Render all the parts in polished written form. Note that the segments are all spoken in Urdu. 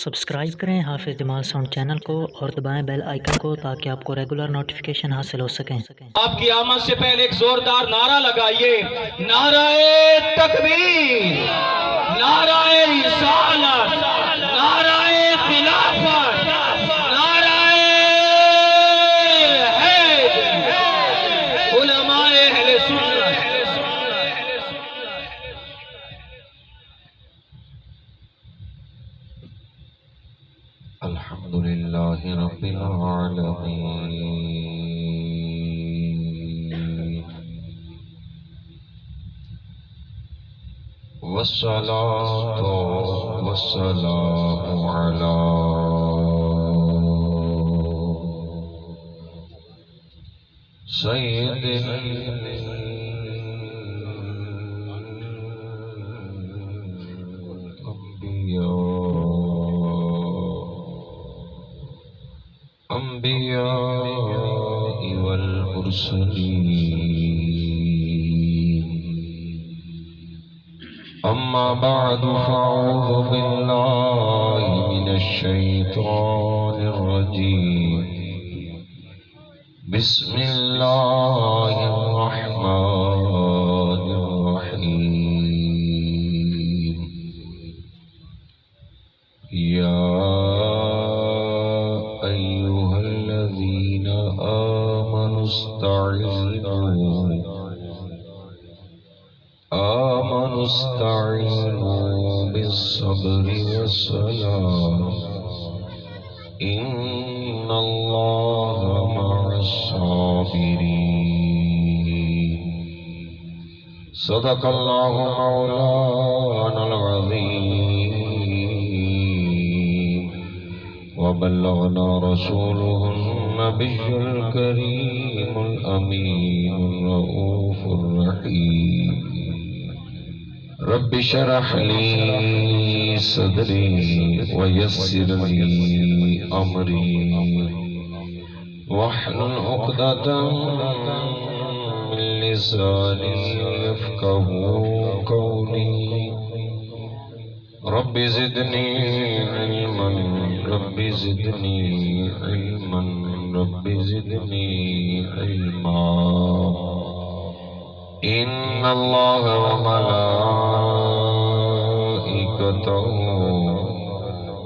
سبسکرائب کریں حافظ جمال ساؤنڈ چینل کو اور دبائیں بیل آئیکن کو تاکہ آپ کو ریگولر نوٹیفیکیشن حاصل ہو سکیں۔ آپ کی آمد سے پہلے ایک زوردار نعرہ لگائیے، نعرہ تکبیر، نعرہ رسالت، نعرہ خلافت، نعرہ حیدر، علماء اہل سنت۔ الحمدللہ رب العالمین، والصلاة والسلام على سید الانبیاء والمرسلین، اما بعد فاعوذ باللہ من الشیطان الرجیم، بسم اللہ الرحمن الرحیم، یا ایہا الذین آمنوا استعینوا بالصبر والصلاة، ان اللہ مع الصابرین، صدق اللہ مولانا العظیم، وبلغنا رسوله النبي الكريم الأمين الرؤوف الرحيم، رب اشرح لي صدري ويسر لي أمري واحلل عقدة من لساني يفقهوا قولي، رب زدني علما، رب زدني علما، رب زدني علما، ان اللہ وملائکته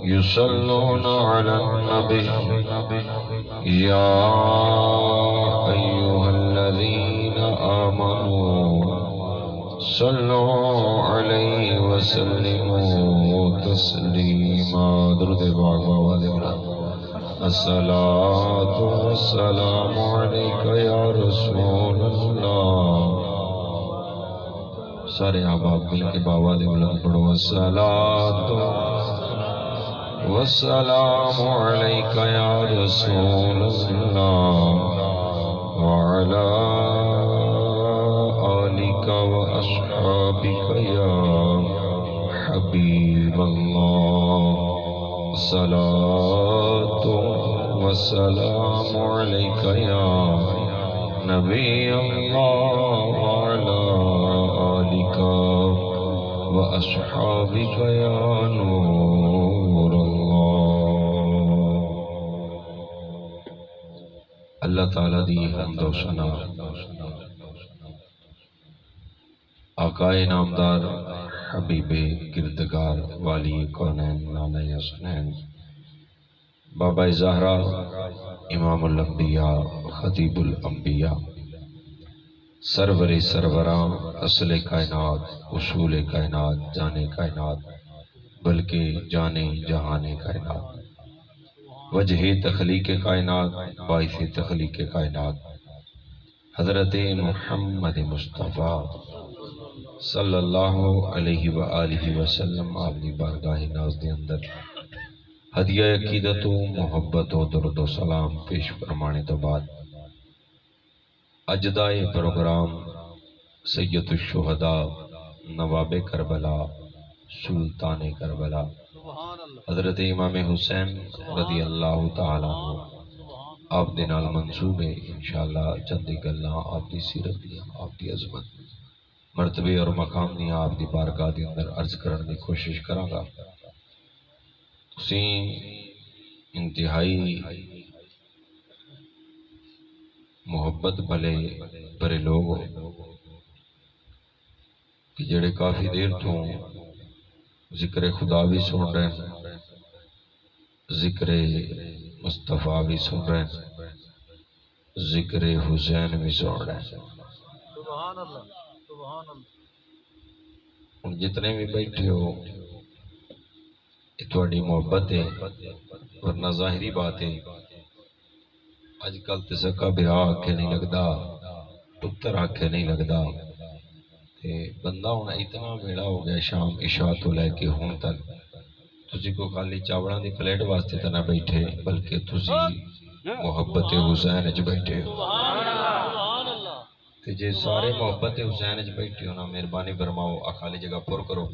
یصلون علی النبی، یا ایہا الذین آمنوا صلوا علیہ وسلموا تسلیما، درود پاک آواز بلند، الصلاۃ والسلام علیک یا رسول اللہ، سارے احباب مل کے آواز بلند پڑھو، الصلاۃ والسلام علیک یا رسول اللہ، وعلی آلک واصحابک یا حبیب اللہ، الصلاۃ والسلام علیک یا نبی اللہ، وعلی آلک واصحابک یا نور اللہ۔ اللہ تعالیٰ دی حمد و ثنا آقا نامدار حبیب کردگار والی کونین نانا حسنین بابا زہرا امام الانبیاء خطیب الانبیاء سرور سروران اصل کائنات اصول کائنات جانے کائنات بلکہ جانے جہان کائنات وجہ تخلیق کائنات باعث تخلیق کائنات حضرت محمد مصطفیٰ صلی اللہ علیہ وآلہ وسلم آپ دی بارگاہ ناز دے اندر ہدیہ عقیدت و محبت و درد و سلام پیش فرمانے تو بعد اجدائے پروگرام سید الشہداء نواب کربلا سلطان کربلا حضرت امام حسین رضی اللہ تعالیٰ عنہ آپ دے نال منصوب ہے انشاءاللہ چندی گلاں آپ دی سیرت دی آپ دی عظمت مرتبے اور مقام دی آپ دی بارگاہ دی اندر عرض کرنے کی کوشش کراں گا۔ اسی انتہائی محبت بھلے لوگ ہو کہ جڑے کافی دیر تو ذکر خدا بھی سن رہے ہیں، ذکر مصطفیٰ بھی سن رہے ہیں، ذکر حسین بھی سن رہے ہیں۔ سبحان اللہ سبحان اللہ۔ ہن جتنے بھی بیٹھے ہو یہ تھوڑی محبت ہے، ورنہ ظاہری بات ہے اج کل تے سکا بھرا آکھے نہیں لگدا، پتر آکھے نہیں لگدا، تے بندہ ہن اتنا ویڑا ہو گیا شام عشاء تو لے کے ہن تک تسی کو خالی چاوڑاں دی پلیٹ واسطے تے نہ بیٹھے بلکہ تسی محبت حسین وچ بیٹھے ہو۔ سبحان اللہ۔ تے جے سارے محبت حسین وچ بیٹھے ہو نا مہربانی فرماؤ آ خالی جگہ پر کرو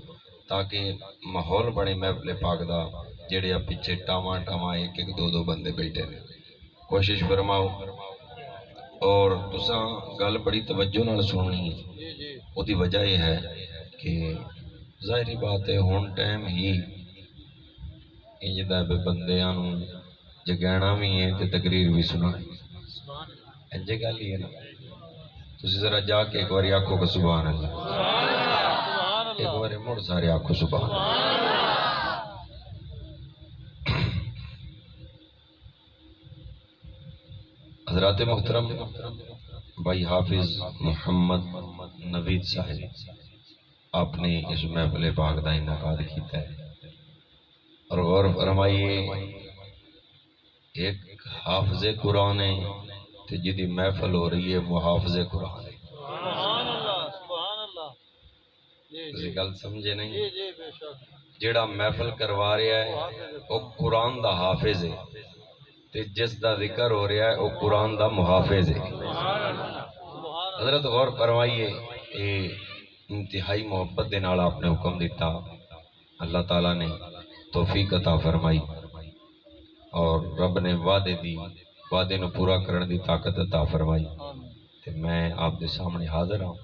تاکہ ماحول بنے محفل پاک دا، جڑے آ پیچھے ٹاواں ایک ایک دو بندے بیٹھے نے، کوشش فرماؤ اور تساں گل بڑی توجہ نال سننی ہے۔ او دی وجہ یہ ہے کہ ظاہری بات ہے ہن ٹائم ہی انج دا بندیاں نوں جگانا بھی ہے تے تقریر بھی سنانی انج گل ہی ہے نا۔ تسی ذرا جا کے ایک بار آکھو کہ سبحان اللہ، ایک بار مڑ سارے آکھو سبحان اللہ۔ حضرات محترم بھائی حافظ محمد نوید صاحب آپ نے اس محفل پاک کا انعقاد کیتا ہے اور غور فرمائیے ایک حافظ قرآن ہے تے جدی محفل ہو رہی ہے محافظ قرآن ہے۔ سبحان اللہ سبحان اللہ۔ تسی گل سمجھے نہیں؟ جی جی بے شک۔ جیڑا محفل کروا رہا ہے وہ قرآن دا حافظ ہے تے جس دا ذکر ہو رہا ہے وہ قرآن دا محافظ ہے۔ حضرت غور فرمائیے اے انتہائی محبت دے نال آپ نے حکم دیتا، اللہ تعالیٰ نے توفیق عطا فرمائی اور رب نے وعدے نو پورا کرن دی طاقت عطا فرمائی تے میں آپ دے سامنے حاضر ہوں۔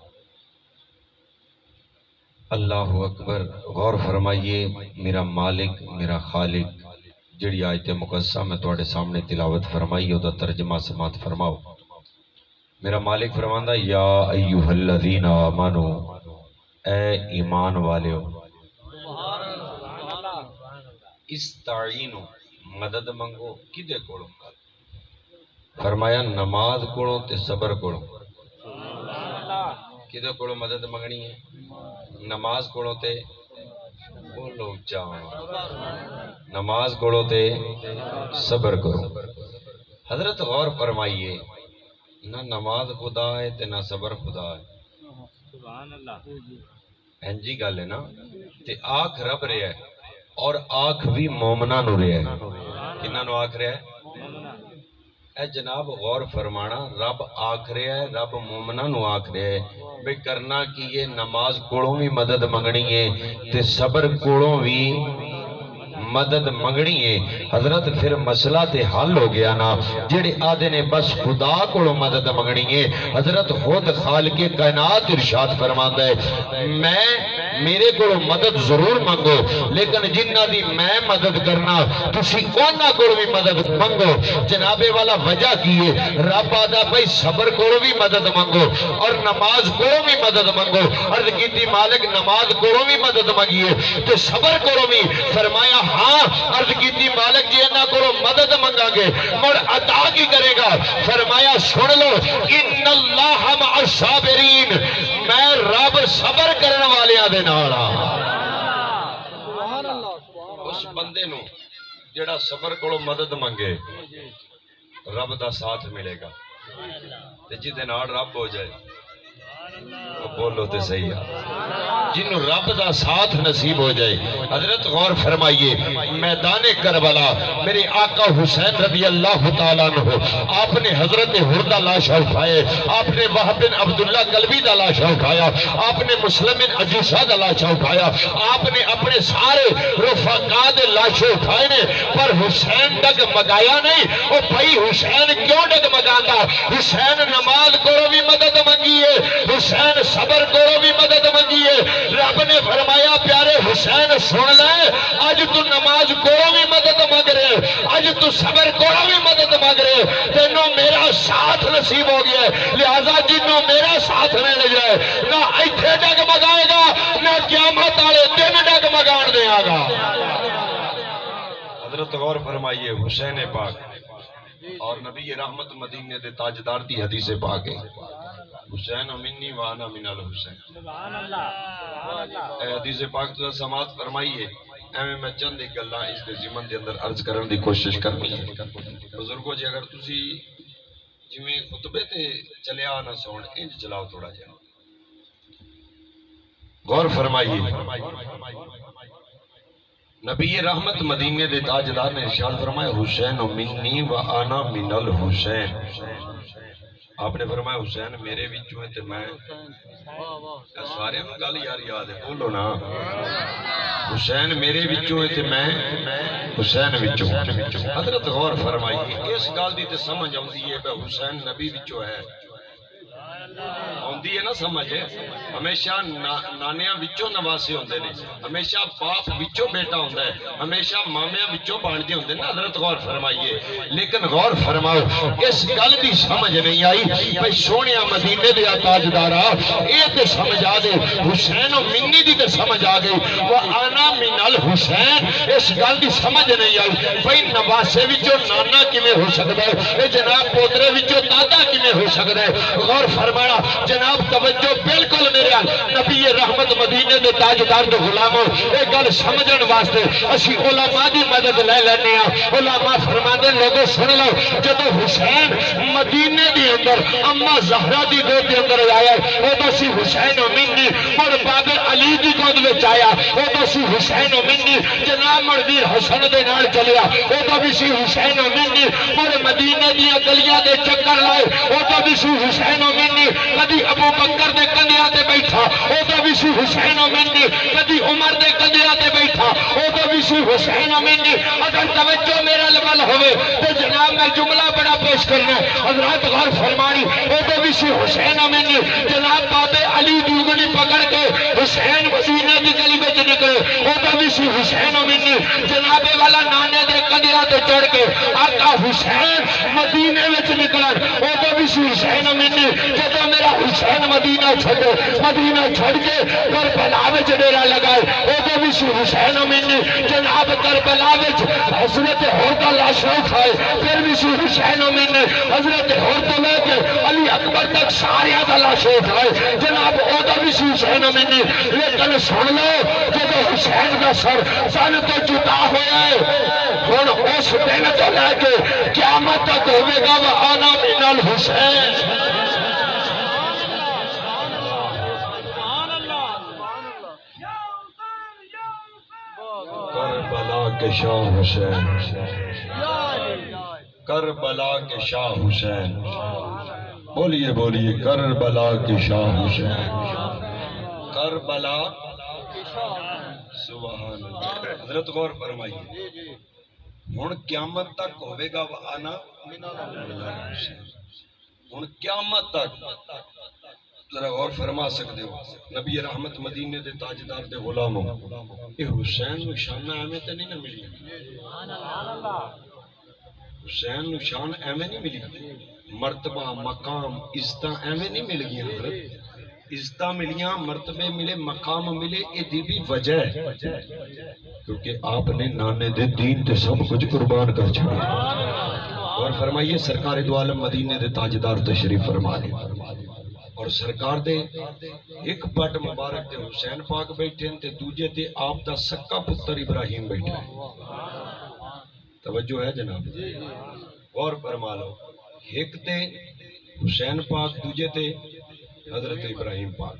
اللہ اکبر۔ غور فرمائیے میرا مالک میرا خالق جڑی آیت مقدسہ میں تواڈے سامنے تلاوت فرمائی او دا ترجمہ سماعت فرماؤ۔ میرا مالک فرماندا یا ایھا الذین آمنو، اے ایمان والیو، استعینوا، مدد منگو کدے کولوں؟ فرمایا نماز کولوں تے صبر کولوں۔ کدے کولوں مدد منگنی ہے؟ نماز کولوں تے بولو اچا، نماز کولوں تے صبر کرو۔ حضرت غور فرمائیے نہ نماز خدا ہے تے نہ صبر خدا ہے۔ سبحان اللہ۔ اینجی گل ہے نا، تے آنکھ رب رہا ہے اور آنکھ بھی مومنہ نو رہا ہے۔ کنہ نو آنکھ رہا ہے؟ اے جناب غور فرمانا، رب آنکھ رہا ہے، رب مومنہ نو آنکھ رہا ہے بے کرنا کی یہ نماز کوڑوں بھی مدد منگنی ہے تے صبر کوڑوں بھی مدد منگنی ہے۔ حضرت پھر مسئلہ تے حل ہو گیا نا۔ جڑے آدھے نے بس خدا کو مدد منگنی ہے، حضرت خود خالق کائنات ارشاد فرماتا ہے میرے کو مدد ضرور منگو لیکن جنہ دی میں مدد کرنا تسی اونا کو بھی مدد منگو۔ جنابے والا وجہ کیے رب آدھا بھائی صبر کو بھی مدد منگو اور نماز کو بھی مدد منگو۔ عرض کیتی مالک نماز کو بھی مدد منگیے تو صبر کو بھی؟ فرمایا ہاں۔ عرض کیتی مالک جی انہاں کو مدد منگا گے مڑ عطا کی کرے گا؟ فرمایا سن لو ان اللہ مع الصابرین، میں رب صبر کرنے والے آدھے نالا۔ اس بندے نو جڑا صبر کو مدد منگے رب دا ساتھ ملے گا تے جدے نال رب ہو جائے بولو تے صحیح ہے، جنہوں رب دا ساتھ نصیب ہو جائے۔ حضرت غور فرمائیے میدان کربلا میرے آقا حسین رضی اللہ تعالیٰ عنہ آپ نے حضرت حردہ لاشا اٹھائے، آپ نے وہب بن عبداللہ قلبی دا لاشا اٹھایا، آپ نے مسلم بن عجیسہ دا لاشا اٹھایا، آپ نے اپنے سارے رفقا دے لاشے اٹھائے نے پر حسین ڈگ مگایا نہیں۔ او بھائی حسین کیوں ڈگ مگاندہ؟ حسین نماز کو بھی مدد منگی ہے، حسین صبر کو بھی مدد منگی ہے. رب نے فرمایا پیارے حسین سن لے اج تو نماز کو بھی مدد مانگ رہے, اج تو صبر کو بھی مدد مانگ رہے, تینوں میرا ساتھ نصیب ہو گیا ہے. لہذا جنوں میرا ساتھ نہیں لے جائے نہ ایتھے ڈگمگائے گا نہ قیامت والے دن ڈگمگان دے گا. حضرت غور فرمائیے حسین پاک اور نبی رحمت مدینے دے تاجدار دی حدیث پاک ہے حسین منی وانا من الحسین. اے حدیث پاک تو سماعت فرمائیے. ایویں میں چند ایک گلاں اس دے ضمن دے اندر عرض کرن دی کوشش کرنی ہے. بزرگوں جی اگر تسی جویں خطبے تے چلیا نہ سون انج چلاؤ تھوڑا جہا غور فرمائیے. نبی رحمت مدینے دے تاجدار نے ارشاد فرمایا حسین منی و انا من الحسین. آپ نے فرمایا حسین میرے وچوں تے میں سارے نوں گل یار یاد ہے بولو نا. حسین میرے وچوں تے میں حسین وچوں. حضرت غور فرمائیے اس گل دی تے سمجھ آندی ہے کہ حسین نبی وچوں ہے آندی ہے نا سمجھ. ہمیشہ نانیاں وچوں نواسے ہوندے نے, ہمیشہ باپ وچوں بیٹا ہوندا ہے, ہمیشہ مامیاں وچوں بانجے ہوندے نے. حضرت غور فرمائیے لیکن غور فرماؤ اس گل دی سمجھ نہیں آئی بھئی سونیا مدینے دے تاجدارا اے تے سمجھ آ دے حسین و منی دی تے سمجھ آ گئی و انا من الحسین. اس گل دی سمجھ نہیں آئی بھئی نواسے وچوں نانا کیویں ہو سکدا ہے, اے جناب پوترے وچوں دادا کیویں ہو سکدا ہے. غور فرمایا جناب توجہ بالکل میرے نبی رحمت مدینے دے تاجدار دے غلاموں اے گل سمجھن واسطے اسی علماء دی مدد لے لینے ہیں. علماء فرماندے لوگوں سن لو جدو حسین مدینے دے اندر اما زہرا دی گود دے اندر آیا اودوں سی حسین و منی اور باب علی دی گود وچ آیا اودوں سی حسین و منی. جناب مردیر حسن دے نال چلیا اودوں بھی سی حسین و منی اور مدینے دی گلیاں دے چکر لائے اودوں بھی سی حسین و منی. کدی ابو بکر دے کندھیاں تے بیٹھا اودوں بھی سی حسین و منی, کدی عمر دے کندھیاں تے بیٹھا اودوں بھی سی حسین و منی. اگر توجہ میرا لبل ہوئے تو جناب میں جملہ بڑا پیش کرنا ہے. حضرات غور فرمانی اودوں بھی سی حسین و منی. جناب بابے علی دوگنی پکڑ کے حسین مدینے کی گلی میں نکلے اودوں بھی سی حسین و منی. جناب والا نانے دے کندھیاں تے چڑھ کے آقا حسین مدینے وچ نکلن اودوں بھی سی حسین و منی. جدوں میرا حسین مدینہ چھڑے مدینہ چھڑ کے کربلا وچ ڈیرا لگائے اودوں بھی سی حسین و منی. جناب کربلا وچ حضرت ہور دا لاش اٹھائے پھر بھی سی حسین و منی. حضرت ہور تو لے کے علی اکبر تک سارے دا لاش اٹھائے جناب اودوں بھی سی حسین و منی. لیکن سن لو جب حسین دا سر سن تو جدا ہویا ہے ہن اس دن تو لے کے قیامت تک ہوے گا وہ آنا من الحسین. کربلا کے شاہ حسین, کربلا کے شاہ حسین, بولیے بولیے کربلا کے شاہ حسین, کربلا سبحان اللہ. حضرت غور فرمائیے ہن قیامت تک ہوے گا آنا ہن قیامت تک. ذرا غور فرما سکتے ہو نبی رحمت مدینے دے تاجدار دے غلاموں اے حسین نو شان ایویں تے نہیں نہ ملی. حسین نو شان ایویں نہیں ملی, مرتبہ مقام عزتاں ایویں نہیں مل گیا. حضرت عزتاں ملیاں, مرتبے ملے, مقام ملے. اے دی بھی وجہ ہے کیونکہ آپ نے نانے دے دین تے سب کچھ قربان کر چھڑیا. اور فرمائیے سرکار دو عالم مدینے دے تاجدار تشریف فرما لے اور سرکار دے ایک پٹ مبارک تے حسین پاک بیٹھے تے دوجے تے آپ دا سکا پتر ابراہیم بیٹھا ہے. توجہ ہے جناب اور فرما لو ایک تے حسین پاک دوجے تے حضرت ابراہیم پاک.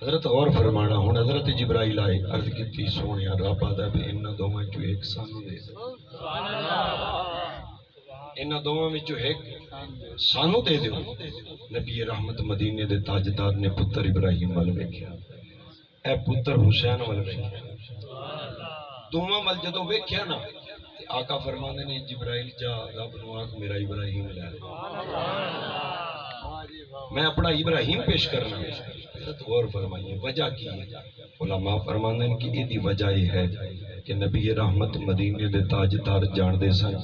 حضرت غور فرمانا ہن حضرت جبرائیل آئے عرض کیتی سونیا رب آدا بھی انہاں دوواں چوں ایک سانو دے, انہاں دوواں وچوں ایک سانو دے دیو. نبی رحمت مدینے دے تاجدار نے پتر ابراہیم ول ویکھیا, اے پتر حسین ول ویکھیا. دوواں ول جدوں ویکھیا نا آقا فرماندے نے جبرائیل جا رب نو آکھ میرا ابراہیم لے. میں اپنا ابراہیم پیش کرنا ہے۔ حضرت غور فرمائیے وجہ کی ہے؟ علماء فرماندے ہیں کہ یہ وجہ یہ ہے کہ نبی رحمت مدینے دے تاجدار جان دے سن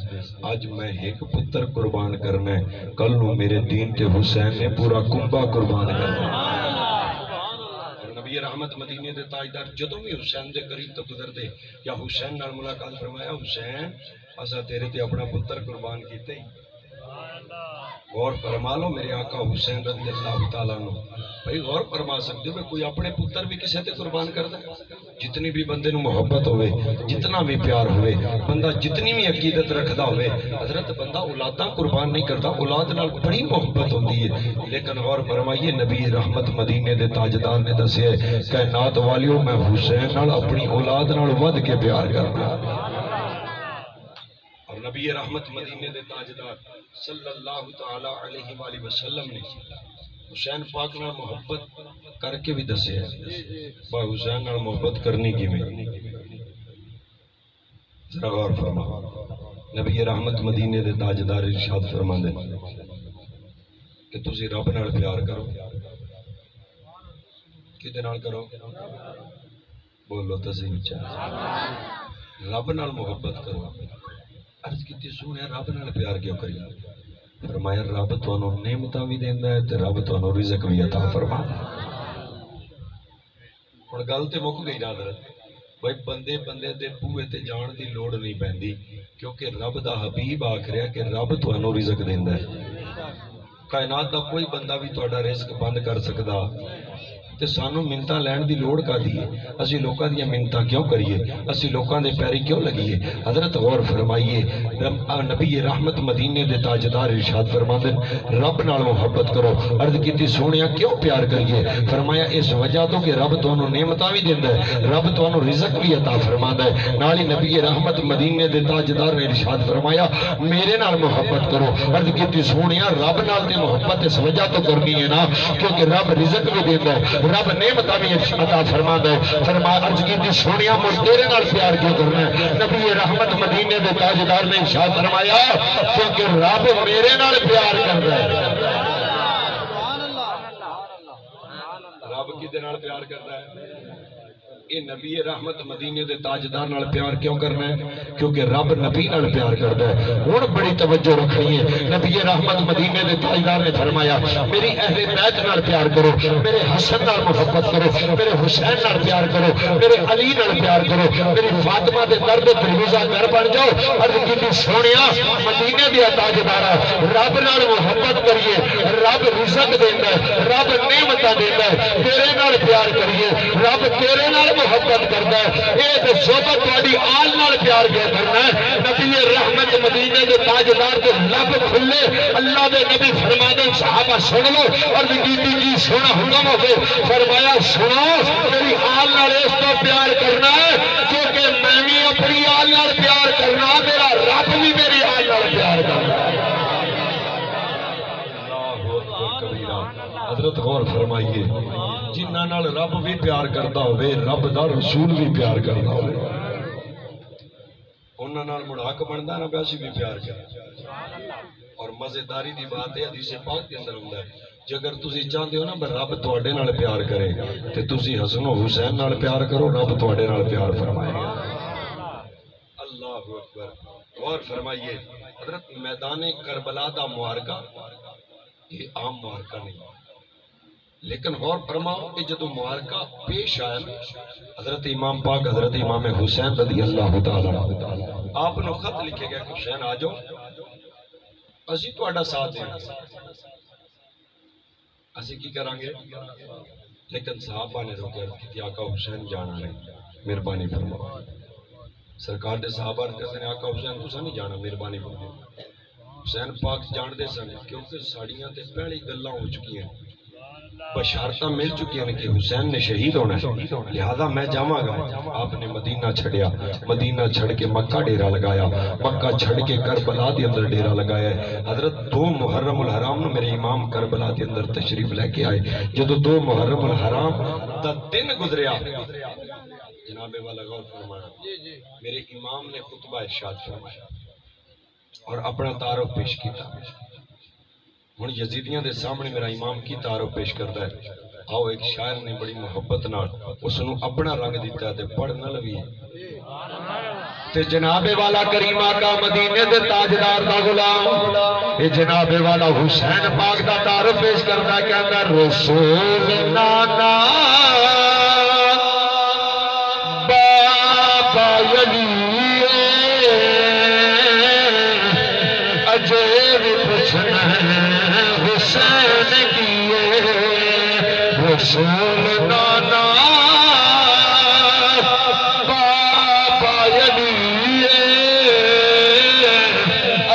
آج میں ایک پتر قربان کرنا ہے، کل نو میرے دین تے حسین نے پورا کنبہ قربان کرنا ہے۔ نبی رحمت مدینے دے تاجدار جدوں بھی حسین دے قریب تو گزردے یا حسین نال ملاقات فرمایا حسین اسا تیرے تے اپنا پتر قربان کیتے ہی۔ غور فرما لو میرے آقا حسین رضی اللہ تعالیٰ عنہ بھائی غور فرما سکتے ہو کوئی اپنے پتر بھی کسی تے قربان کرتا ہے؟ جتنی بھی بندے نو محبت ہوئے جتنا بھی پیار ہوئے بندہ جتنی بھی عقیدت رکھدا ہوئے حضرت بندہ اولاداں قربان نہیں کرتا، اولاد نال بڑی محبت ہوندی ہے۔ لیکن غور فرمائیے نبی رحمت مدینے دے تاجدار نے دسیا ہے کائنات والیو میں حسین نال اپنی اولاد نال ود کے پیار کرنا۔ اور نبی رحمت مدینے دے تاجدار صلی اللہ تعالی علیہ وآلہ وسلم نے حسین پاک نال محبت کر کے بھی دسے با حسین نال محبت کرنی کی میں ذرا غور فرما۔ نبی رحمت مدینے دے تاجدار ارشاد فرماندے کہ تسی رب نال پیار کرو، کدے نال کرو؟ بولو تے صحیح اچھا، رب نال محبت کرو۔ عرض کیتی سونے رب نال پیار کیوں کریے؟ فرمایا رب تانوں نعمتاں بھی دیندا ہے تے رب تانوں رزق بھی عطا فرماتا ہے۔ ہن گل تے مک گئی نا حضرت بھائی بندے بندے دے بوئے تے جان دی لوڑ نہیں پیندی کیونکہ رب دا حبیب آکھ رہا کہ رب تانوں رزق دیندا ہے۔ کائنات دا کوئی بندہ بھی تہاڈا رزق بند کر سکدا تے سانو منتاں لین دی لوڑ کادی ہے؟ اسی لوکاں دیاں منتاں کیوں کریے؟ اسی لوکاں دے پیری کیوں لگیے؟ حضرت غور فرمائیے نبی رحمت مدینے دے تاجدار ارشاد فرماندے رب نال محبت کرو۔ عرض کیتی سونیا کیوں پیار کریے؟ فرمایا اس وجہ تو کہ رب تانوں نعمتاں بھی دیندا ہے، رب تانوں رزق بھی عطا فرماندا ہے۔ نال ہی نبی رحمت مدینے دے تاجدار نے ارشاد فرمایا میرے نال محبت کرو۔ عرض کیتی سونیا رب نال تے محبت اس وجہ تو کرنی ہے نا کیونکہ رب رزق بھی دیندا ہے، رب نعمتاں بھی عطا فرماندا ہے۔ فرمایا عرض کیتی سونیا مجھ تیرے نال پیار کیوں کرنا ہے؟ نبی رحمت مدینے دے تاجدار نے ارشاد فرمایا کیونکہ رب میرے نال پیار کردا ہے۔ رب کدے نال پیار کردا ہے؟ یہ نبی رحمت مدینے دے تاجدار نال پیار کیوں کرنا ہے؟ کیونکہ رب نبی نال پیار کردا ہے۔ ہن بڑی توجہ رکھنی ہے، نبی رحمت مدینے دے تاجدار نے فرمایا میری اہل بیت نال پیار کرو، میرے حسن نال محبت کرو، میرے حسین نال پیار کرو، میرے علی نال پیار کرو، میری فاطمہ دے درد درویزہ گھر بن جاؤ۔ عرض کیتی سونیا مدینے دے تاجدارا رب نال محبت کریے، رب رزق دیندا ہے، رب نعمتاں دیندا ہے، تیرے نال پیار کریے، رب تیرے نال محبت کرتا ہے۔ یہ صحبت تہاڈی آل نال پیار کیا کرنا ہے۔ نبی رحمت مدینے دے تاجدار دے لب کھلے اللہ دے نبی فرماندے صحابہ سن لو اور کیتی کی سونا حکم ہو گئے فرمایا سنو میری آل نال اس تو پیار کرنا ہے کیونکہ میں بھی اپنی آل نال پیار کرنا، میرا رب بھی میری آل نال پیار کرنا ہے۔ حضرت غور فرمائیے جنہاں نال رب بھی پیار کرتا ہوئے رب دا رسول بھی پیار کرتا ہوئے انہاں نال مڑاک بندا نہ پیاسی بھی پیار کرے۔ اور مزیداری دی بات ہے حدیث پاک کے اندر ہوندا ہے جے اگر تسی چاہندے ہو نا میں رب تواڈے نال پیار کرے تے تسی حسن و حسین نال پیار کرو رب تواڈے نال پیار فرمائے گا۔ اللہ اکبر۔ غور فرمائیے حضرت میدان کربلا دا معرکہ یہ عام معرکہ نہیں لیکن غور فرماؤ کہ جدو معرکہ پیش آیا حضرت امام پاک حضرت امام حسین رضی اللہ تعالی آپ نے خط لکھے گیا کہ حسین آ جاؤ اسی تہاڈا ساتھ دیں اسی کی کریں گے لیکن صحابہ نے روکا کہ آقا حسین جانا نہیں مہربانی فرماؤ۔ سرکار دے صحابہ نے کہتے ہیں آقا حسین تساں نہیں جانا مہربانی فرماؤ۔ حسین پاک جان دے سن کیونکہ ساڑیاں تے پہلی گلاں ہو چکی ہیں بشارتاں مل چکی ہیں کہ حسین نے شہید ہونا ہے لہذا میں جاواں گا۔ آپ نے مدینہ چھڑیا، مدینہ چھڑ کے مکہ ڈیرا لگایا، مکہ چھڑ کے کربلا دے اندر ڈیرا لگایا ہے۔ حضرت 2 محرم الحرام نو میرے امام کربلا دے اندر تشریف لے کے آئے۔ جدو 2 محرم الحرام دا دن گزریا جناب والا غور فرمایا میرے امام نے خطبہ ارشاد فرمایا اور اپنا تعارف پیش کیا۔ ہن یزیدیاں دے سامنے میرا امام کی تعارف پیش کرتا ہے. آؤ ایک شاعر نے بڑی محبت نال اس نو اپنا رنگ دیتا ہے تے پڑھ نہ لوی تے جناب والا کریم آقا مدینے دے تاجدار دا غلام اے جناب والا حسین پاک دا تعارف پیش کرتا ہے. کہندا رسول نانا بابا یلی اجے بھی پوچھنا حسین کیے رسول نانا بابا یلی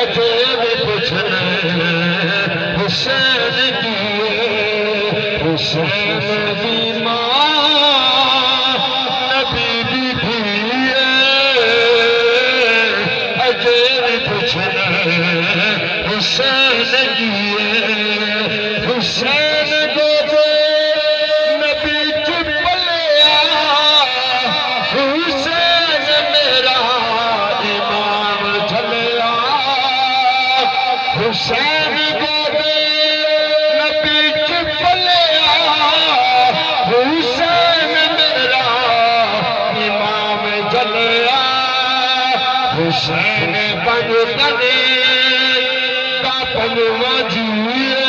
اجے بھی پوچھنا حسین کیے حسین دی ماں نبی دی دھیے اجے بھی پوچھنا حسین کیے حسین کو نبی چپلیا حسین میرا امام چلیا حسین کو نبی چپلیا حسین میرا امام چلیا حسین بن بنے پنوا جیے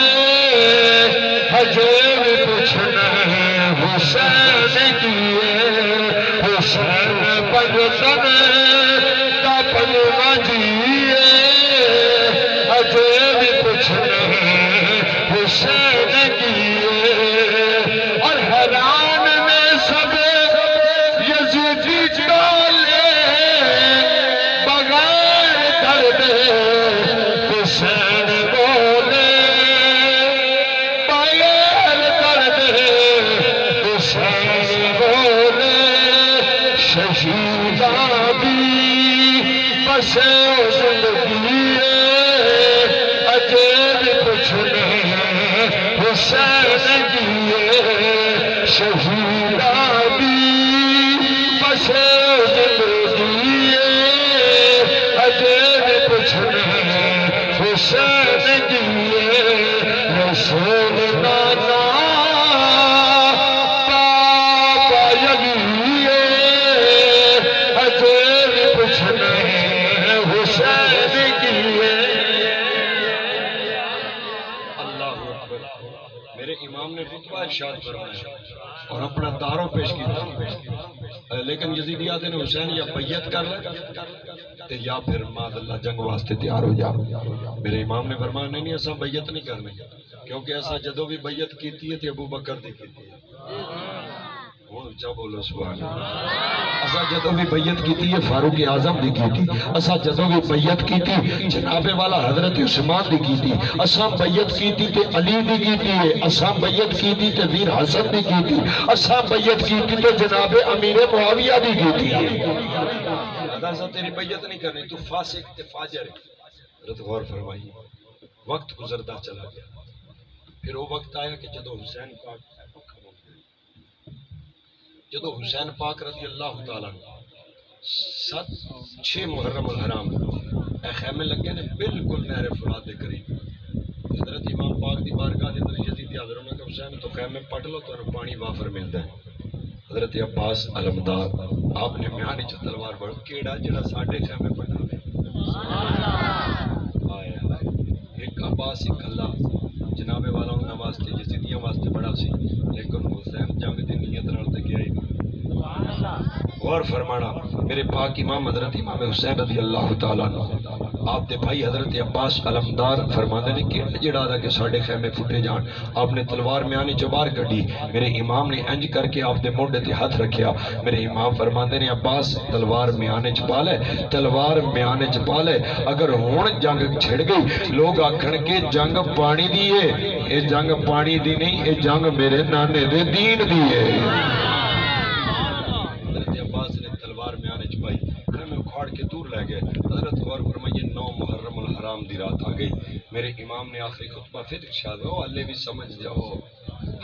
ہجے بھی پوچھنا حسین کیے حسین بن کا پنوا جیے ہجے بھی پوچھنا حسین کیے اور حیران میں سب یزیدی ڈالے بغیر درد حسین بولے بغیر درد حسین بولے شہیدہ بھی بسے زندگی اجے بھی پوچھنا حسین کیے شہیدہ بھی بسے زندگی اجے بھی پوچھنا حسین کیے رسول نانا بابا یلی اجے بھی پوچھنا حسین کیے. اللہ اکبر. میرے امام نے رتبہ ارشاد فرمایا اور اپنا تعارف پیش کیا لیکن یزیدیات نے حسین یا بیعت کر لے یا پھر ماذ اللہ جنگ واسطے تیار ہو جا. میرے امام نے فرمایا نہیں ایسا بیعت نہیں کرنی کیونکہ ایسا جدو بھی بیعت کیتی ہے تے ابو بکر دی کیتی ہے. اونچا بولو سبحان اللہ. اسا جدو بھی بیعت کیتی ہے فاروق اعظم دی کیتی اسا جدو بھی بیعت کیتی جناب والا حضرت عثمان دی کیتی اسا بیعت کیتی تے علی دی کیتی ہے اسا بیعت کیتی تے ویر حسن دی کیتی اسا بیعت کیتی تے جناب امیر معاویہ دی کیتی ہے. ایسا تیری بیعت نہیں کرنی تو فاسق تے فاجر ہے. حضرت غور فرمائیے وقت گزرتا چلا گیا پھر وہ وقت آیا کہ جدو حسین پاک رضی اللہ تعالیٰ 6 محرم الحرام اے خیمے لگے نے بالکل نہر فرات دے قریب. حضرت امام پاک دی بارگاہ دے اندر یزیدی حاضر ہونے کا حسین تو خیمے پٹ لو تو پانی وافر ملتا ہے. حضرت عباس علمدار آپ نے میانی چ تلوار بڑھ کیڑا جڑا ساڈے خیمے پٹا آیا ایک عباس ہی کلا جناب والا انہاں واسطے یزیدیاں واسطے بڑا سی لیکن حسین جنگ دی نیت نال تے گیا ہی. غور فرمانا میرے پاک امام حضرت امام حسین رضی اللہ تعالیٰ عنہ آپ دے بھائی حضرت عباس علمدار فرماندے نے کہ جڑا دا کہ ساڈے خیمے پھٹے جان. آپ نے تلوار میانی چ باہر کڈی. میرے امام نے انج کر کے آپ دے موڈے تے ہاتھ رکھیا. میرے امام فرماندے نے عباس تلوار میانے چ پا لے تلوار میانے چ پا لے اگر ہن جنگ چھڑ گئی لوگ آکھن کے جنگ پانی دی ہے. اے جنگ پانی دی نہیں اے جنگ میرے نانے دے دین دی ہے. اکھاڑ کے دور لے گئے. حضرت غور فرمائیے 9 محرم الحرام دی رات آ گئی. میرے امام نے آخری خطبہ پھر ارشاد ہو اللہ بھی سمجھ جاؤ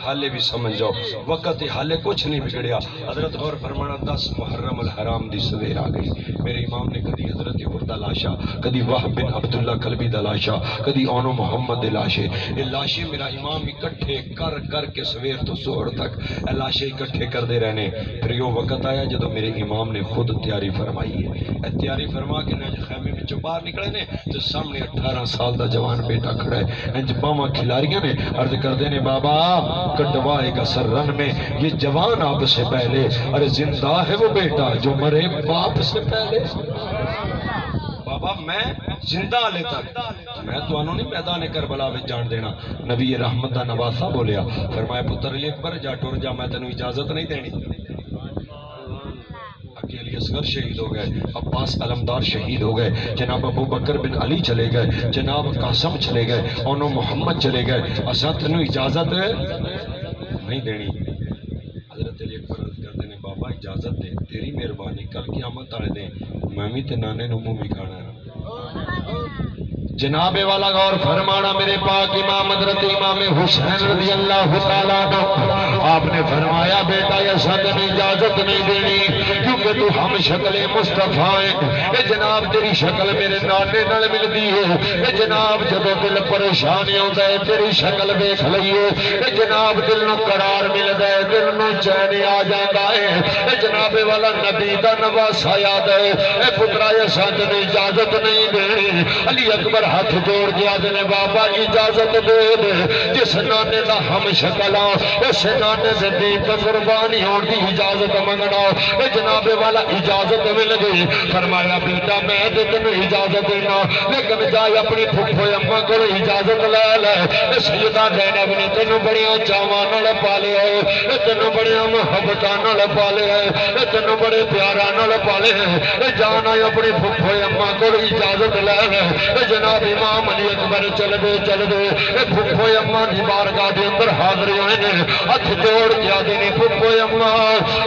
حالے بھی سمجھ جاؤ وقت حالے کچھ نہیں بگڑیا حضرت غور فرمانا 10 محرم الحرام دی سویر آ گئی میرے امام نے کدی حضرت عمر لاشا کدی وہب بن عبداللہ کلبی دا لاشا کدی اونو محمد دے لاشے یہ لاشے میرا امام اکٹھے کر کے سویر تو سحر تک اے لاشے اکٹھے کر دے رہنے پھر یہ وقت آیا جدو میرے امام نے خود تیاری فرمائی ہے اے تیاری فرما کے نہ خیمے میں باہر نکلے نے تو سامنے 18 سال دا جوان بیٹا کھڑا ہے انج باواں کھلاریاں نے عرض کر دے نے بابا کٹوائے گا سر رن میں یہ جوان آپ سے پہلے ارے زندہ ہے وہ بیٹا جو مرے باپ سے پہلے بابا میں زندہ لے تک میں تو انہوں نے میدان کربلا میں جان دینا نبی رحمت دا نواسا بولیا فرمایا پتر علی اکبر جا ٹور جا میں تینوں اجازت نہیں دینی علی اصغر شہید ہو گئے عباس علمدار شہید ہو گئے جناب ابو بکر بن علی چلے گئے جناب قاسم چلے گئے اونو محمد چلے گئے اساں تینوں اجازت نہیں دینی حضرت علی اکبر کہتے ہیں بابا اجازت دے تیری مہربانی کل قیامت والے دن میں بھی تے نانے نو منہ کھانا ہے جناب والا غور فرمانا میرے پاک امام حضرت امام حسین رضی اللہ تعالیٰ عنہ آپ نے فرمایا بیٹا یہ ساتھ اجازت نہیں دینی کیونکہ تو ہم شکل مصطفیٰ ہے اے جناب تیری شکل میرے نانے نال ملدی ہے اے جناب جدو دل پریشانی ہوتا ہے تیری شکل دیکھ لئیے اے جناب دل نو قرار ملدا ہے دل نو چین آ جاتا ہے اے جناب والا نبی دا نواسا یاد ہے اے پترا یہ ساتھ اجازت نہیں دینی علی اکبر ہاتھ جوڑ دیا دینے بابا اجازت دے دے جس نانے دا ہم شکلا اس نانے سے دین کا قربانی ہون دی اجازت منگنا اے جناب والا اجازت مل گئی فرمایا بیٹا میں دے تنو اجازت دینا لیکن جائے اپنی پھپھو اماں کو اجازت لے لے اے سیدہ زینب نے تنو بڑیاں چاواں نال پالے ہے اے تنو بڑیاں محبتاں نال پالے ہے اے تنو بڑے پیاراں نال پالے ہے اے جانا اپنی پھپھو اماں کو اجازت لے لے اے جناب امام علی اکبر چل دے اے پھپھو اماں دی بارگاہ دے اندر حاضر ہوئے نے ہاتھ جوڑ کے آدھے نے پھپھو اماں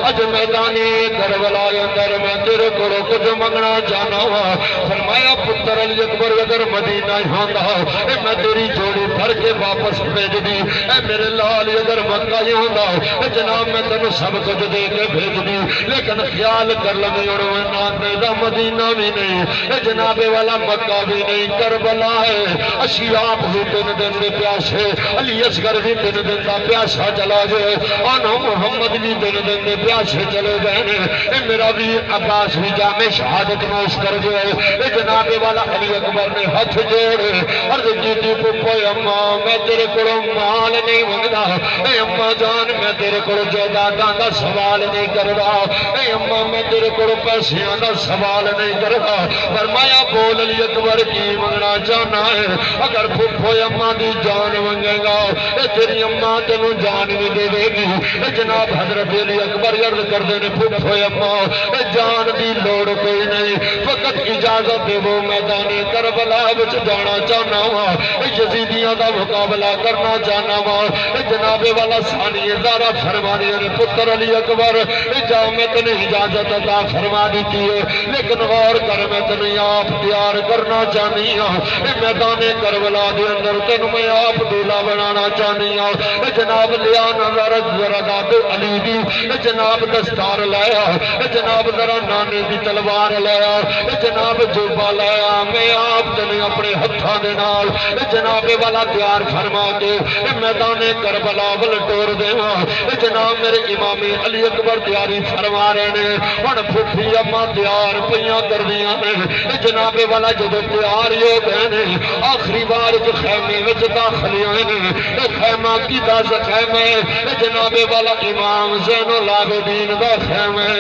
اج میدانی کربلا اندر میں تیرے کو کچھ منگنا چاہنا وا فرمایا پتر علی اکبر اگر مدینہ ہوندا اے میں تیری جوڑی بھر کے واپس بھیج دی اے میرے لال اگر مکہ ہی ہوندا اے جناب میں تینوں سب کچھ دے کے بھیج دی لیکن خیال کر لویں اور نانے دا مدینہ بھی نہیں اے جناب والا مکہ بھی نہیں کربلا ہے اسی آپ بھی 3 دن دے پیاسے علی اصغر بھی 3 دن دا پیاسا چلا گئے آنو محمد بھی 3 دن دے پیاسے چلے گئے اے میرا ویر عباس بھی جامع شہادت نوش کر گئے اے جناب والا علی اکبر نے ہاتھ جوڑے عرض کی پھپھو اماں میں تیرے کو مال نہیں منگدا اے اماں جان میں تیرے کو جائیداداں دا سوال نہیں کردا اے اماں میں تیرے کو پیسیاں دا سوال نہیں کردا فرمایا بول علی اکبر کی منگنا چاہنا ہے اگر پھپھو اماں دی جان منگے گا اے تیری اماں تینوں جان بھی دے دے گی اے جناب حضرت علی اکبر عرض کردے نے پھپھو اماں اے جان دی لوڑ کوئی نہیں فقط اجازت دے وہ میدان کربلا وچ جانا چاہنا وا اے یزیدیاں دا مقابلہ کرنا چاہنا وا اے جناب والا ثانی زارا فرمانے نے پتر علی اکبر اے جا میں تنے اجازت عطا فرما دیتی ہے لیکن غور کر میں تنے آپ تیار کرنا چاہنی ہوں اے میدان کربلا دے اندر تینوں میں آپ دولا بنانا چاہنی ہوں اے جناب لیا نظر زرداد علی دی اے جناب دستار لایا اے جناب ذرا نانے دی تلوار لایا اے جناب جوبا لایا میں آپ تنے اپنے ہتھاں دے نال اے جناب والا تیار فرما کے اے میدان کربلا ول ٹور دیواں اے جناب میرے امام علی اکبر تیاری فرما رہے نے ہن پھپھی اماں تیار پیاں کردیاں نے اے جناب والا جدوں تیار ہو گئے نے آخری بار جو خیمے وچ داخل ہوئے نے اے خیمہ کی دس خیمے اے جناب والا امام زین العابدین دا خیمے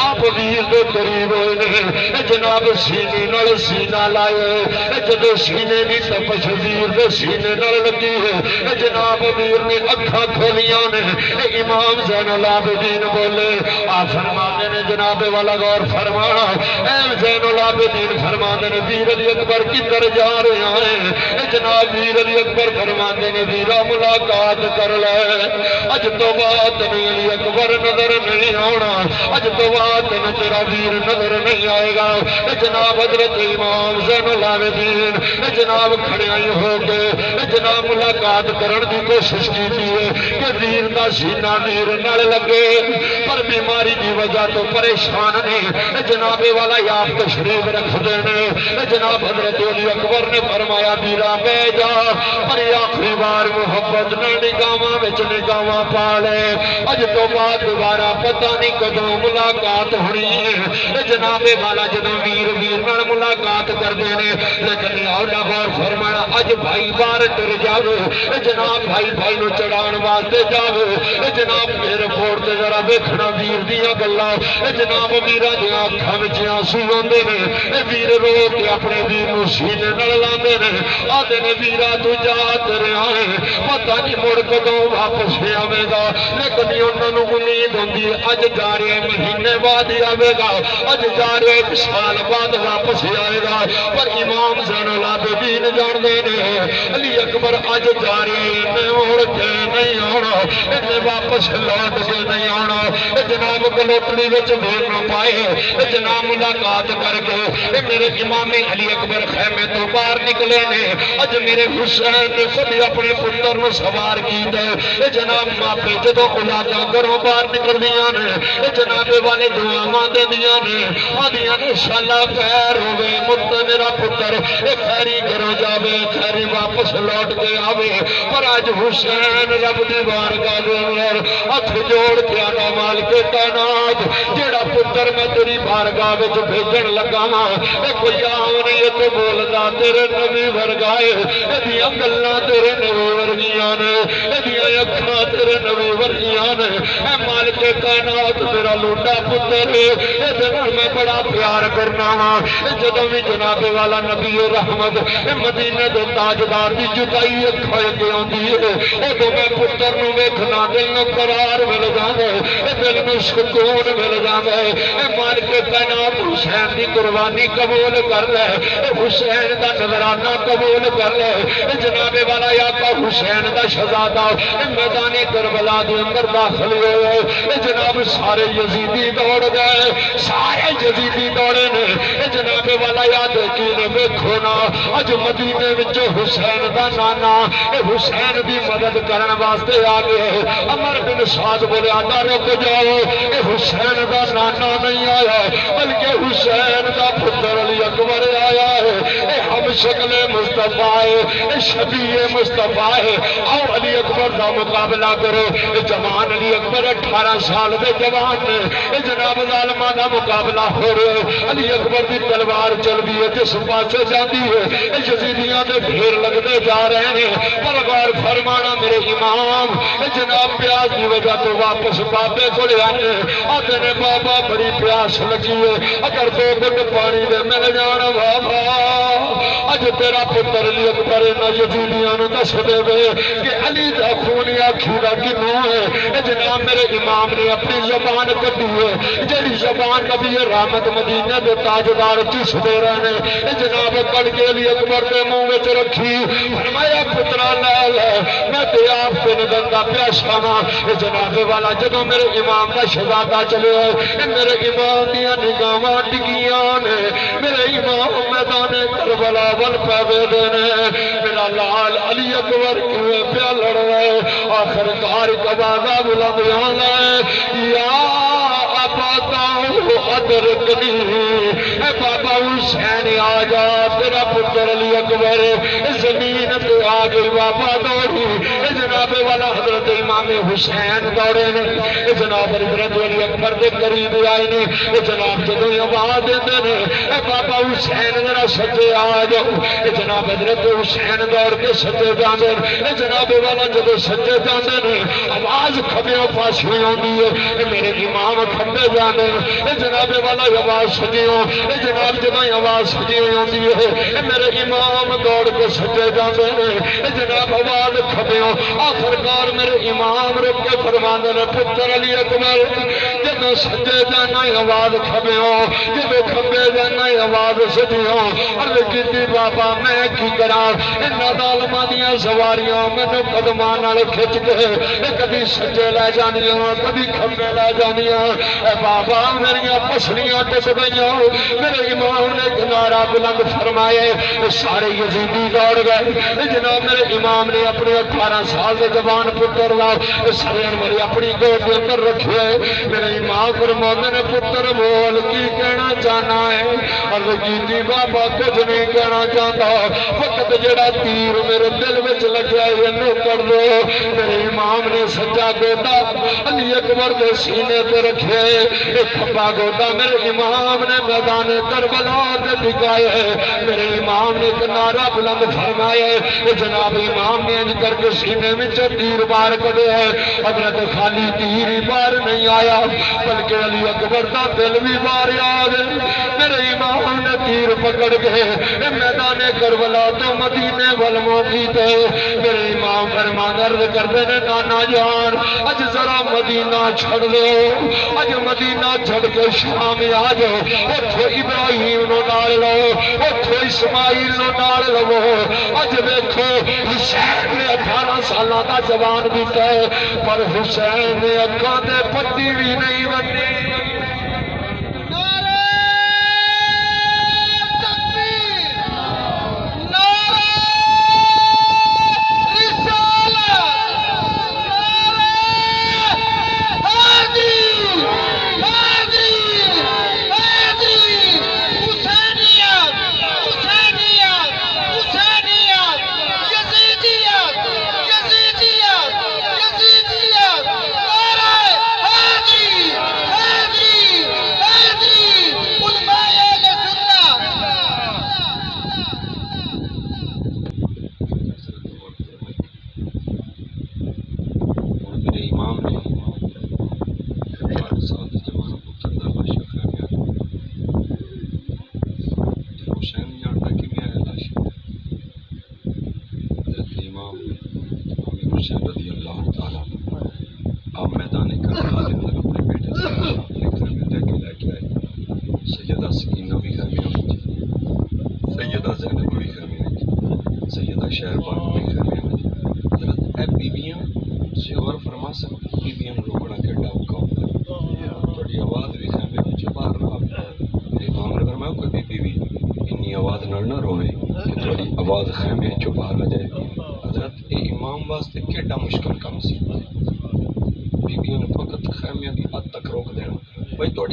آپ ویر دے قریب ہوئے نے اے جناب سینے نال سینہ لائے اے جدوں سینے دی تپش ویر دے سینے نال لگی ہے اے جناب ویر نے اکھاں کھولیاں نے اے امام زین العابدین بولے آ فرماتے نے جناب والا غور فرمانا اے زین العابدین فرماتے نے ویر علی اکبر کدھر جا رہے ہیں اے جناب ویر علی اکبر فرماتے نے ویرا ملاقات کر لے اج تو بعد علی اکبر نظر نہیں آنا اج تو بعد تیرا ویر نظر نہیں آئے گا اے جناب حضرت امام زین العابدین المومنین جناب کھڑے آئی ہو کے جناب ملاقات کرن دی کوشش کی کہ ویر دا سینہ ویر نال لگے پر بیماری دی وجہ تو پریشان نے جناب والا آپ تشریف رکھ دینے جناب حضرت علی اکبر نے فرمایا بیرا بے جا پر آخری بار محبت نے نگاواں وچ نگاواں پا لے اج تو بعد دوبارہ پتہ نہیں کدوں ملاقات ہونی ہے جناب والا جدوں ویر ویر نال ملاقات کردے نے لیکن اولا غور فرمایا اج بھائی بار ٹر جاوے جناب بھائی بھائی نو چڑھان واسطے جاوے جناب میرے پور تے ذرا ویکھنا ویر دیاں گلاں جناب ویراں دیاں اکھاں وچ آنسو آندے نے ویر رو کے اپنے ویر نو سینے نال لاندے نے آندے نے ویرا تو جا تیرے آئے پتہ نہیں مڑ کدوں واپس آوے گا لیکن انہاں نو امید ہوندی ہے اج جا رہے مہینے بعد آوے گا اج جا رہے ایک سال بعد واپس آئے گا پر امام زین العابدین جان دے نے علی اکبر اج جا رہے میں مڑ کے نہیں آنا انہیں واپس لوٹ کے نہیں آنا جناب گلوٹڑی وچ ویر نہ پائے جناب ملاقات کر کے میرے امام علی اکبر خیمے تو باہر نکلے نے اج میرے حسین نے خود اپنے پتر نو سوار کیتا جناب ماپے جدوں اولاداں گھروں باہر نکلدیاں نے جناب والے دعاواں دیندیاں نے آدیاں نے انشاءاللہ خیر ہوے مت میرا پتر خیری گھروں جاوے خیری واپس لوٹ کے آوے پر اج حسین رب دی بارگاہ دے اندر ہاتھ جوڑ کے آنا مالک کائنات جیڑا پتر میں تیری بارگاہ وچ بھیجن لگا وا اے کوئی عام نہیں تے بولدا تیرے نبی ورگائے ایدیاں گلاں تیرے نبی ورگیاں نے ایدیاں اکھاں تیرے نبی ورگیاں نے اے مالک کائنات میرا لونڈا پتر اے نال میں بڑا پیار کرنا وا جدوں بھی جناب والا نبی رحمت مدینے دے تاجدار دی جدائی اکھاں اگے آندی ہے اودوں میں پتر نو ویکھنا دل نو قرار مل جاندا ہے دل نو سکون مل جاندا ہے اے مالک کائنات حسین دی قربانی قبول کر لے حسین دا نذرانہ قبول کر لے جناب والا آقا حسین دا شہزادہ میدان کربلا دے اندر داخل ہوئے جناب سارے یزیدی دوڑ گئے سارے یزیدی دوڑے نے جناب والا یاد کی نے ویکھو نا اج مدینے وچ حسین دا نانا حسین دی مدد کرن واسطے آ گئے عمر بن سعد بولے آنا رک جاؤ اے حسین دا نانا نہیں آیا بلکہ حسین دا پتر علی اکبر آیا ہے اے ہم شکل مصطفیٰ ہے اے شبیہ مصطفیٰ ہے اور علی اکبر دا مقابلہ کرو اے جوان علی اکبر 18 سال دے جوان نے اے جناب ظالماں دا مقابلہ ہو رہے علی اکبر دی تلوار چل دی ہے جس پاسے جاندی ہے اے یزیدیاں دے ڈھیر لگتے جا رہے ہیں پر غور فرمانا میرے امام اے جناب پیاس دی وجہ تو واپس بابے کو لے آنے آتے نے بابا بڑی پیاس لگی ہے اگر 2 گھٹ پانی دے مل جانا بابا اج تیرا پتر علی اکبر نہ یزیدیاں نو دس دے وے کہ علی دا خون آکھی دا کنوں ہے اے جناب میرے امام نے اپنی زبان کڈی ہے جڑی زبان نبی رحمت مدینے دے تاجدار چس دے رہے اے جناب کڑ کے علی اکبر دے منہ وچ رکھی فرمایا پترا لے لے میں تے آپ تے ندندا پیاسا وا اے جناب والا جدوں میرے امام دا شہزادہ چلے اے میرے امام دیاں نگاہاں ڈگیاں نے میرے امام میدان کربلا ول پے نے میرا لال علی اکبر کیویں پیا لڑ رہے آخر کار کبادا بلند لے یا ابا ادرکنی اے بابا حسین آ جا تیرا پتر علی اکبر زمین پہ آ گئی بابا دوڑی اے جناب والا حضرت امام حسین دوڑے نے اے جناب حضرت علی اکبر دے قریب آئے نے اے جناب جدوں آواز دیندے نے اے بابا حسین ذرا سجے آ جاؤ اے جناب حضرت حسین دوڑ کے سجے جاندے اے جناب والا جدوں سجے جاندے نے آواز کھبے پاسے آندی ہے اے میرے امام کھبے جاندے اے جناب والا آواز سجیوں اے جناب جدوں آواز سجی آندی ہے اے میرے امام دوڑ کے سجے جاندے نے اے جناب آواز کھبیوں آخرکار میرے امام رک کے فرماندے نے پتر علی اکبر جدوں سجے جانا آواز کھبیوں جدوں کھبے جانا آواز سجیوں عرض کیتی بابا میں کی کراں انہاں ظالماں دیاں سواریاں مینوں قدماں نال کھچ کے کبھی سجے لے جانیاں کبھی کھبے لے جانیاں اے بابا میری پسلیاں ٹوٹ گئیاں میرے امام نے ایک نعرہ بلند فرمائے سارے یزیدی دوڑ گئے جناب میرے امام نے اپنے 18 سال کے جوان پتر لا سرین میری اپنی گود کے اندر رکھے میرے امام فرماتے نے پتر بول کی کہنا چاہنا ہے عرض کیتی بابا کچھ نہیں کہنا چاہتا وقت جڑا تیر میرے دل وچ لگیا اینو کر دو میرے امام نے سجا گودا علی اکبر کے سینے تے رکھے ایک کھبا گودا میرے امام نے میدان کربلا تے ٹکائے میرے امام نے ایک نعرہ بلند فرمائے جناب امام نے انج کر کے سینے وچ تیر بار کڈے حضرت خالی تیر ہی بار نہیں آیا بلکہ علی اکبر دا دل بھی بار آ گئے میرے امام نے تیر پکڑ کے میدان کربلا تو مدینے والوں کی تے میرے امام فرمان عرض کرتے نے نانا جان اج ذرا مدینہ چھڑ دو اج مدینہ چھڑ کے شام آ جاؤ اتھے ابراہیم نو نال لو اتھے اسماعیل نو نال لو اج دیکھو حسین نے 18 سالہ دا جوان بیتا ہے پر حسین نے اکھاں تے پٹی بھی نہیں بنی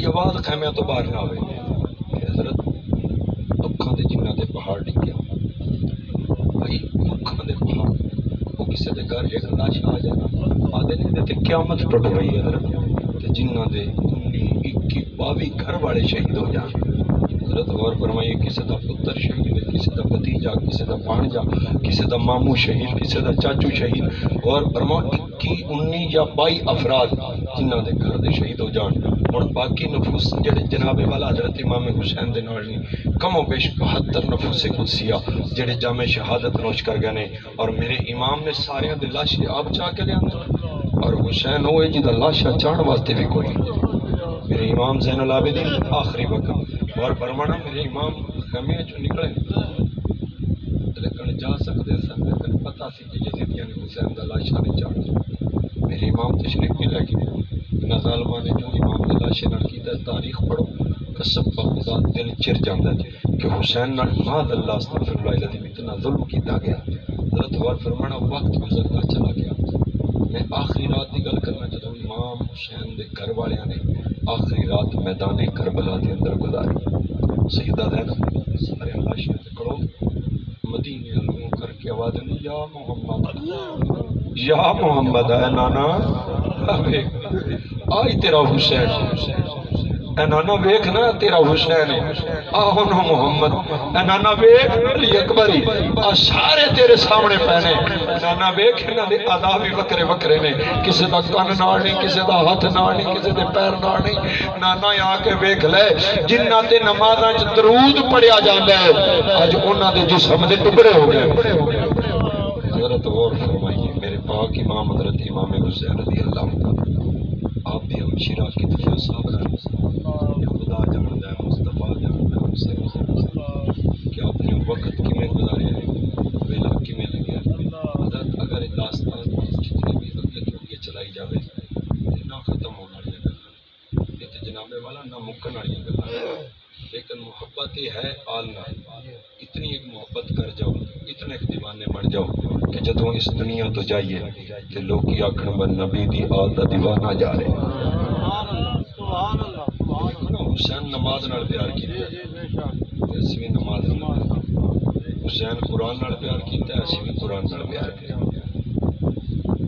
آواز خیمے تو باہر نہ ہوئے حضرت دکھاں دے جنہ دے پہاڑ ڈگیا بھائی دکھاں دے پہاڑ وہ کسی دے گھر ایک لاش آ جانا آدھے نہیں دیتے قیامت ٹوٹ رہی ہے حضرت جنہ دے 19 21 22 گھر والے شہید ہو جان حضرت غور فرمائیے کسی دا پتر شہید ہے کسی دا بھتیجا کسی دا بھانجا کسی دا ماموں شہید کسی دا چاچو شہید غور فرمائیے 21 19 یا 22 افراد جنہ دے گھر دے شہید ہو جان اور باقی نفوس جڑے جناب والا حضرت امام حسین دے نال نہیں کم و بیش 72 نفوس قدسیہ جڑے جامع شہادت نوش کر گئے نے اور میرے امام نے سارے دے لاشیں آپ چاہ کے لے اور حسین ہوئے جی دا لاشا چاہن واسطے بھی کوئی میرے امام زین العابدین آخری وقت اور فرمانا میرے امام خیمے جو نکلے لیکن جا سکتے سن لیکن پتہ سی کہ یزیدیاں نے حسین دا لاشا نہیں چاہنا میرے امام تشریف بھی لے گئے نہ ظالمہ نے جو امام نے لاشے نال کیتا تاریخ پڑھو قسم خدا دل چر جاندا ہے کہ حسین نال ماذ اللہ استغفر اللہ العظیم اتنا ظلم کیتا گیا حضرت غور فرمانا وقت گزرتا چلا گیا میں آخری رات کی گل کرنا چاہتا ہوں امام حسین دے گھر والوں نے آخری رات میدان کربلا کے اندر گزاری سیدہ زینب سارے لاشیں کڑو مدینے والوں کر کے آواز نہیں یا محمد اے نانا آئی تیرا حسین اے نانا ویکھ نا تیرا حسین ہے آہنو محمد اے نانا ویکھ علی اکبری سارے تیرے سامنے پہنے نانا ویکھ انہاں دے عذاب بھی وکرے وکرے نے کسی دا کان نال نہیں کسی دا ہاتھ نال نہیں کسی دے پیر نال نہیں نانا آ کے ویکھ لے جنہاں تے نمازاں وچ درود پڑھیا جاندا ہے اج انہاں دے جسم دے ٹکڑے ہو گئے حضرت غور فرمائیے میرے پاک امام حضرت امام حسین رضی اللہ عنہ آپ بھی ہمشیرہ کی دفعہ صاحب خدا جانتا ہے مصطفیٰ جانتا ہے ہم سے کہ آپ نے وقت کمیں گزارے ہیں ویلا کمیں لگے حضرت اگر داستان جتنے بھی وقت چلائی جاوے نہ ختم ہونا یہ یہ ہے آلنا اتنی ایک محبت کر جاؤ اتنے ایک دیوانے بن جاؤ کہ جدوں اس دنیا تو جائیے کہ لوگ کی آکھن بن نبی دی آل دا دیوانہ جا رہے سبحان اللہ حسین نماز نال پیار کیتا اسی بھی نماز نال حسین قرآن نال پیار کیتا اسی بھی قرآن نال پیار کیتا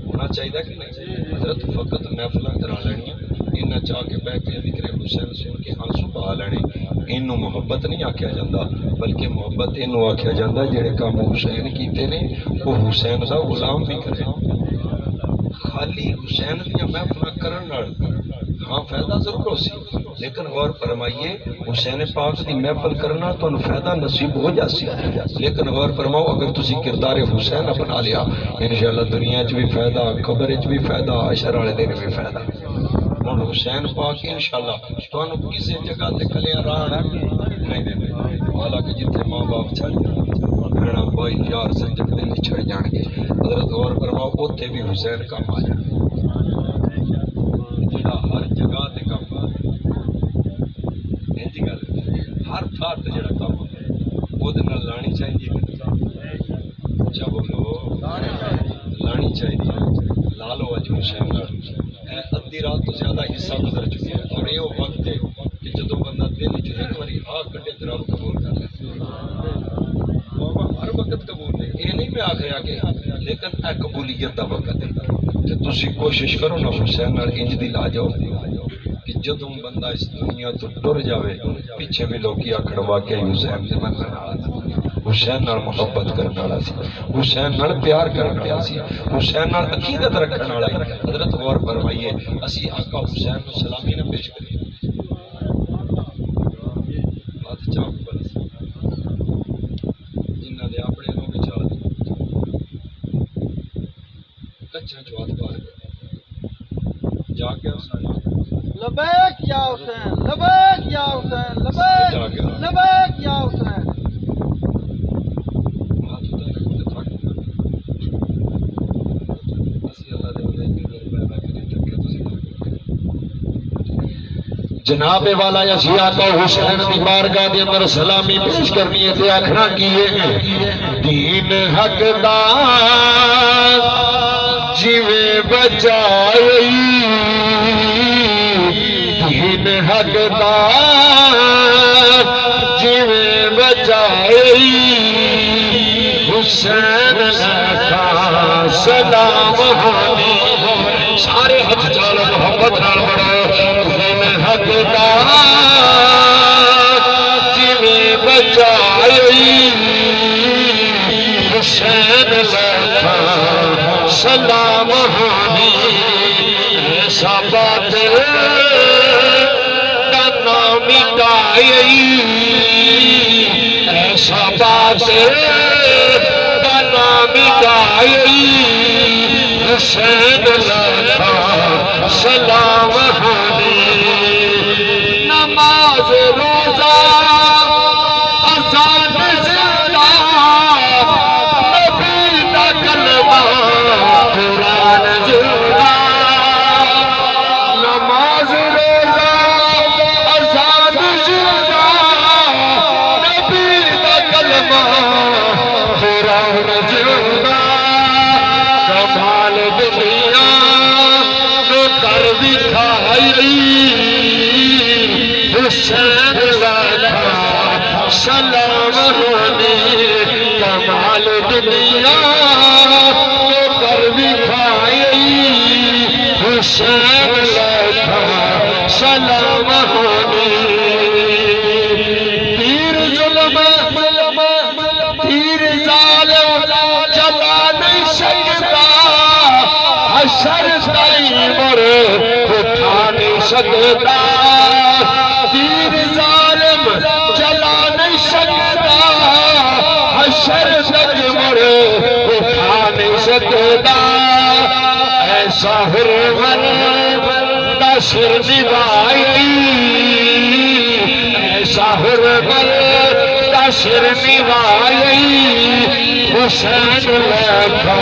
ہونا چاہیے کہ نہیں حضرت فقط محفلاں کرا لینیاں انہیں چاہ کے بہ کے ذکر حسین سن کے آنسو بہا لینے انہوں محبت نہیں آکھیا جاندہ بلکہ محبت انہوں آکھیا جاندہ جڑے کام حسین کیتے نے وہ حسین دا غلام بھی کرے خالی حسین دیاں محفلاں کرن نال ہاں فائدہ ضرور ہو سی لیکن غور فرمائیے حسین پاک دی محفل کرنا تو فائدہ نصیب ہو جاسی لیکن غور فرماؤ اگر تسی کردار حسین اپنا لیا انشاءاللہ دنیا چ بھی فائدہ قبر چ بھی فائدہ حشر والے دن بھی فائدہ ہن حسین پاک انشاءاللہ تانوں کسی جگہ تے کلیاں راہ نہیں دے حالانکہ جتھے ماں باپ چھڑ بھیڑا بھائی یار سنجک دے نہیں چھڑ جان گے حضرت غور فرماؤ اوتھے بھی حسین کام آ جائے جڑا ہر جگہ تے کام انجی گل ہر تھار تے جڑا کام او دے نال لانی چاہیے اچھا بولو لانی چاہیے لالو اج حسین نال ادھی رات تو زیادہ حصہ گزر چکے ہیں اور یہ وقت ہے کہ جدو بندہ دل چ ایک باری آگ کٹے درام قبول کر لے ہر وقت قبول ہے یہ نہیں میں آخیا کہ لیکن اے قبولیت دا وقت ہے کہ تسی کوشش کرو نا حسین نال انج دی لا جاؤ کہ جدوں بندہ اس دنیا تو ٹر جاوے پیچھے بھی لوکی آکھڑ واقعی حسین دے منن والا حسین نال محبت کرنے والا سی حسین نال پیار کرنے والا سی حسین نال عقیدت رکھنے والا سی حضرت غور فرمائیے اسی آقا حسین کو سلامی نہ پیش کریے بات چاپ پر جنہ دے اپنے نو بچا کچا چوات پار جا کے لبیک یا حسین لبیک یا حسین لبیک لبیک یا حسین جناب والا یسی آقا حسین دی بارگاہ دے اندر سلامی پیش کرنی ہے تے آکھنا کیے دین حق دا جیویں بچائی دین حق دا جیویں بچائی حسین کا سلام ہونی سارے ہاتھ چال محبت نال بڑھو دین حق دا جیویں بچائی حسین کا سلام ہونی ایسا باطل کا نام مٹائی ایسا باطل کا نام مٹائی حسین کا سلام ہونی نماز روزہ اذان زندہ نبی دا کلمہ قرآن زندہ نماز روزہ اذان زندہ نبی دا کلمہ قرآن زندہ کمال دنیا میں کر دکھائی حسین کا سلام ہونی کمال دنیا میں کر دکھائی حسین کا سلام ہونی تیر ظلم تیر ظالم چلا نہیں سکتا حشر تائی مر اٹھا نہیں سکتا تیر ظالم چلا نہیں سکتا حشر تک مر اٹھا نہیں سکتا ایسا حرمت دا سر نبھائی ایسا حرمت دا سر نبھائی حسین لکھا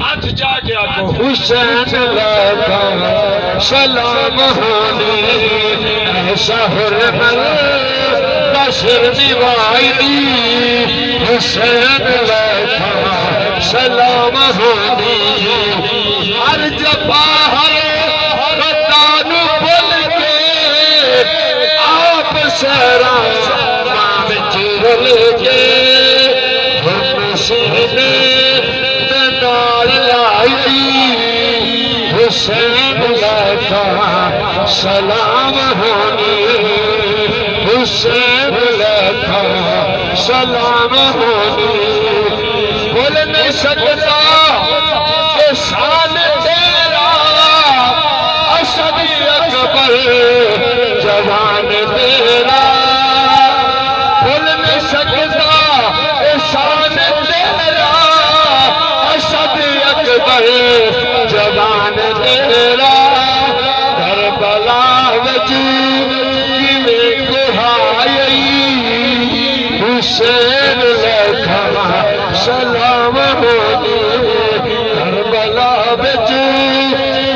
ہاتھ جا کے آگو حسین لکھا سلام ہونی شہر من بشر نوائی حسین لیکھا سلام ہونی ہر جفا ہر خطان بول کے آپ سیرا ماں چرل کے ہم سینے نال لائی حسین لیکھا سلام ہونی حسین لیکھا سلام ہونی بول نہیں سکتا شان تیرا اسد اکبر جوان تیرا بول نہیں سکتا شان تیرا اسد اکبر جوان تیرا کربلا وچ کیویں کہائی حسین لیکھا سلام ہونی کربلا وچ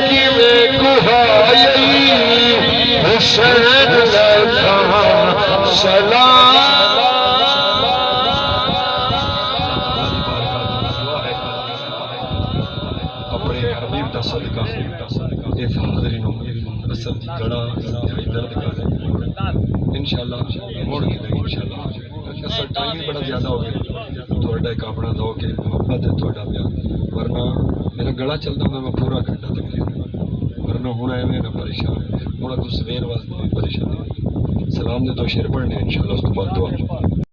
کیویں کہائی حسین لیکھا سلام اپنے حبیب دا صدقہ اے حاضرین اصل دی گڑا انتہائی درد کا ہے انشاءاللہ موڑ کے دیں انشاءاللہ اصل ٹائم بڑا زیادہ ہو گیا تھوڑا ایک اپنا ذوق ہے محبت ہے تھوڑا پیار ورنہ میرا گڑا چلتا ہوں میں پورا گھنٹہ تقریباً ورنہ ہونا ہے میں نہ پریشان ہونا تو سویر واسطے پریشان ہے سلام دے دو شیر پڑھنے انشاءاللہ اس تو بعد دعا